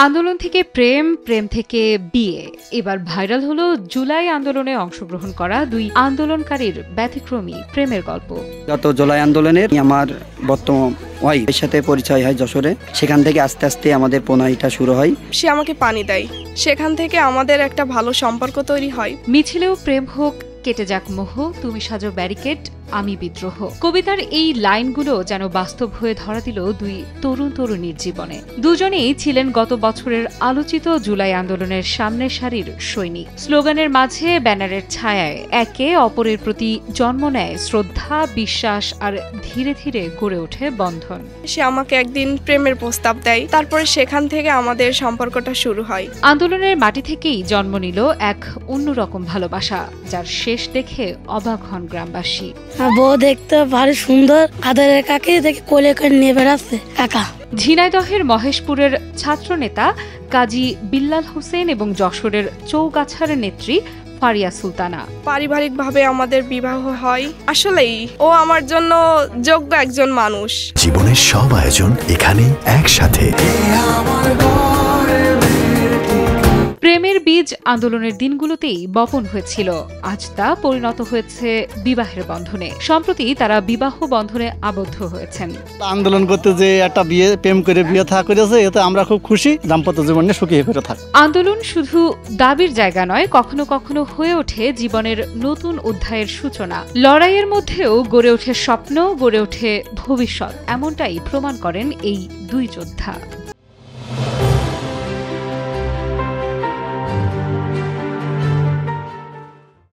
আন্দোলন থেকে প্রেম, প্রেম থেকে বিয়ে। এবার ভাইরাল হলো জুলাই আন্দোলনে অংশগ্রহণ করা দুই আন্দোলনকারীর ব্যতিক্রমী প্রেমের গল্প। গত জুলাই আন্দোলনের আমার বর্তমান ওয়াইফের সাথে পরিচয় হয় যশোরে। সেখান থেকে আস্তে আস্তে আমাদের প্রণয়টা শুরু হয়। সে আমাকে পানি দেয়, সেখান থেকে আমাদের একটা ভালো সম্পর্ক তৈরি হয়। মিছিলেও প্রেম হোক, কেটে যাক মোহ, তুমি সাজো ব্যারিকেড, আমি বিদ্রোহ। কবিতার এই লাইনগুলো যেন বাস্তব হয়ে ধরা দিল দুই তরুণ তরুণীর জীবনে। দুজনেই ছিলেন গত বছরের আলোচিত জুলাই আন্দোলনের সামনের সারির সৈনিক। স্লোগানের মাঝে, ব্যানারের ছায়ায় একে অপরের প্রতি জন্ম নেয় শ্রদ্ধা, বিশ্বাস আর ধীরে ধীরে গড়ে ওঠে বন্ধন। সে আমাকে একদিন প্রেমের প্রস্তাব দেয়, তারপরে সেখান থেকে আমাদের সম্পর্কটা শুরু হয়। আন্দোলনের মাটি থেকেই জন্ম নিল এক অন্যরকম ভালোবাসা, যার শেষ দেখে অবাক হন গ্রামবাসী। বউ দেখতে ভারী সুন্দর, আদরের কাকে দেখে কোলে করে নিয়ে বেড়াচ্ছে একা। ঝিনাইদহের মহেশপুরের ছাত্রনেতা কাজী বিল্লাল হোসেন এবং যশোরের চৌগাছার নেত্রী ফারিয়া সুলতানা। পারিবারিকভাবে আমাদের বিবাহ হয়। আসলেই ও আমার জন্য যোগ্য একজন মানুষ। জীবনের সব আয়োজন এখানে একসাথে। প্রেমের বীজ আন্দোলনের দিনগুলোতেই বপন হয়েছিল, আজ তা পরিণত হয়েছে বিবাহের বন্ধনে। সম্প্রতি তারা বিবাহ বন্ধনে আবদ্ধ হয়েছেন। আন্দোলন করতে যে একটা প্রেম করে বিয়ে থা করেছে, এতে আমরা খুব খুশি। দাম্পত্য জীবনে সুখী হয়ে থাক। আন্দোলন শুধু দাবির জায়গা নয়, কখনো কখনো হয়ে ওঠে জীবনের নতুন অধ্যায়ের সূচনা। লড়াইয়ের মধ্যেও গড়ে ওঠে স্বপ্ন, গড়ে ওঠে ভবিষ্যৎ। এমনটাই প্রমাণ করেন এই দুই যোদ্ধা।